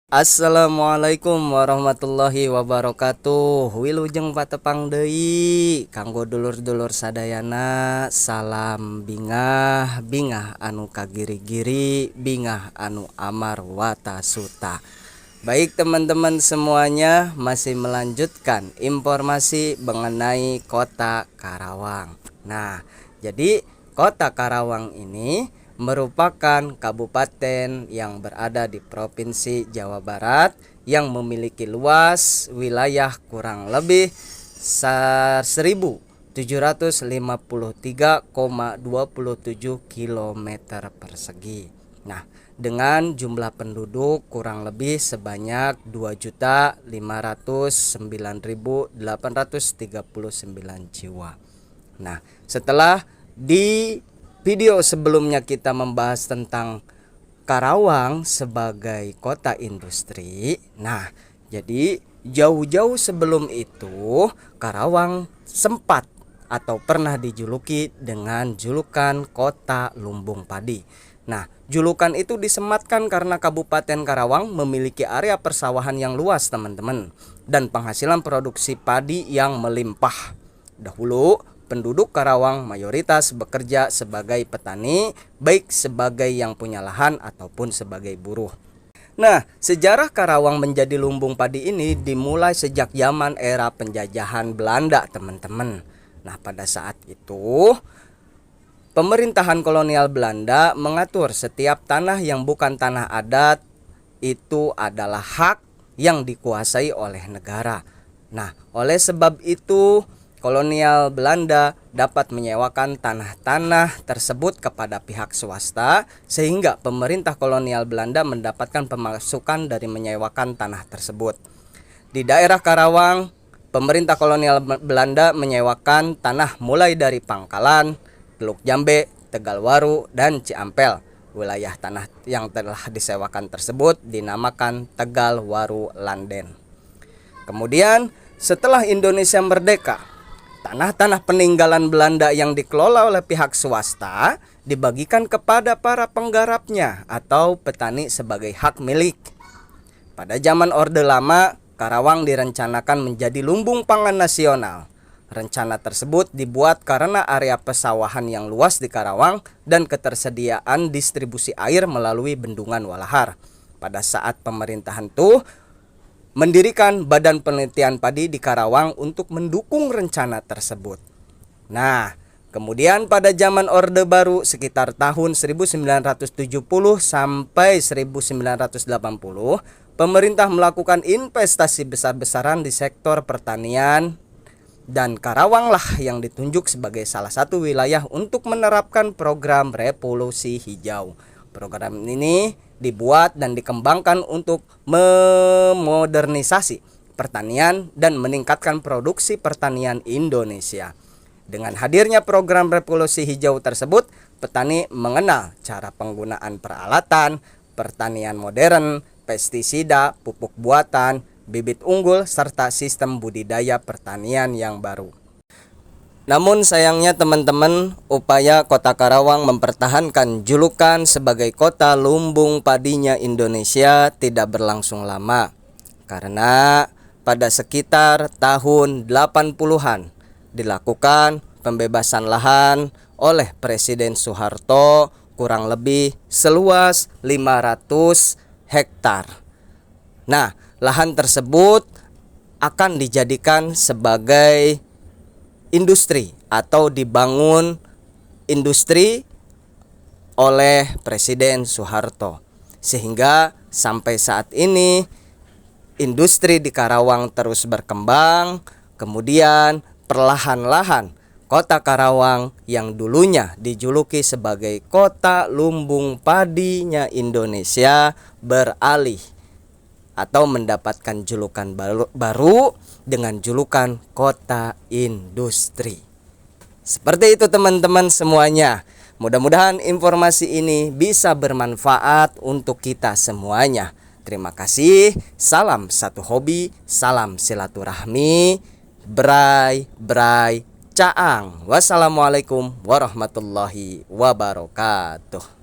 Assalamualaikum warahmatullahi wabarakatuh. Wilujeng patepang deui kanggo dulur-dulur sadayana. Salam bingah, bingah anu kagiri-giri, bingah anu amar wata suta. Baik teman-teman semuanya, masih melanjutkan informasi mengenai Kota Karawang. Nah, jadi Kota Karawang ini merupakan kabupaten yang berada di Provinsi Jawa Barat yang memiliki luas wilayah kurang lebih 1.753,27 km persegi. Nah, dengan jumlah penduduk kurang lebih sebanyak 2.509.839 jiwa. Nah, setelah di video sebelumnya kita membahas tentang Karawang sebagai kota industri. Nah, jadi jauh-jauh sebelum itu Karawang sempat atau pernah dijuluki dengan julukan Kota Lumbung Padi. Nah, julukan itu disematkan karena Kabupaten Karawang memiliki area persawahan yang luas, teman-teman, dan penghasilan produksi padi yang melimpah. Dahulu penduduk Karawang mayoritas bekerja sebagai petani, baik sebagai yang punya lahan ataupun sebagai buruh. Nah, sejarah Karawang menjadi lumbung padi ini dimulai sejak zaman era penjajahan Belanda, teman-teman. Nah, pada saat itu pemerintahan kolonial Belanda mengatur setiap tanah yang bukan tanah adat itu adalah hak yang dikuasai oleh negara. Nah, oleh sebab itu kolonial Belanda dapat menyewakan tanah-tanah tersebut kepada pihak swasta, sehingga pemerintah kolonial Belanda mendapatkan pemasukan dari menyewakan tanah tersebut. Di daerah Karawang, pemerintah kolonial Belanda menyewakan tanah mulai dari Pangkalan, Teluk Jambe, Tegalwaru, dan Ciampel. Wilayah tanah yang telah disewakan tersebut dinamakan Tegalwaru Landen. Kemudian setelah Indonesia merdeka, tanah-tanah peninggalan Belanda yang dikelola oleh pihak swasta dibagikan kepada para penggarapnya atau petani sebagai hak milik. Pada zaman Orde Lama, Karawang direncanakan menjadi lumbung pangan nasional. Rencana tersebut dibuat karena area pesawahan yang luas di Karawang dan ketersediaan distribusi air melalui bendungan Walahar. Pada saat pemerintahan itu mendirikan Badan Penelitian Padi di Karawang untuk mendukung rencana tersebut. Nah, kemudian pada zaman Orde Baru sekitar tahun 1970 sampai 1980, pemerintah melakukan investasi besar-besaran di sektor pertanian, dan Karawanglah yang ditunjuk sebagai salah satu wilayah untuk menerapkan program Revolusi Hijau. Program ini dibuat dan dikembangkan untuk memodernisasi pertanian dan meningkatkan produksi pertanian Indonesia. Dengan hadirnya program Revolusi Hijau tersebut, petani mengenal cara penggunaan peralatan, pertanian modern, pestisida, pupuk buatan, bibit unggul, serta sistem budidaya pertanian yang baru. Namun sayangnya teman-teman, upaya Kota Karawang mempertahankan julukan sebagai kota lumbung padinya Indonesia tidak berlangsung lama. Karena pada sekitar tahun 80-an dilakukan pembebasan lahan oleh Presiden Soeharto kurang lebih seluas 500 hektar. Nah, lahan tersebut akan dijadikan sebagai industri atau dibangun industri oleh Presiden Soeharto, sehingga sampai saat ini industri di Karawang terus berkembang. Kemudian perlahan-lahan Kota Karawang yang dulunya dijuluki sebagai kota lumbung padinya Indonesia beralih atau mendapatkan julukan baru dengan julukan kota industri. Seperti itu teman-teman semuanya. Mudah-mudahan informasi ini bisa bermanfaat untuk kita semuanya. Terima kasih. Salam satu hobi, salam silaturahmi. Bray, bray, caang. Wassalamualaikum warahmatullahi wabarakatuh.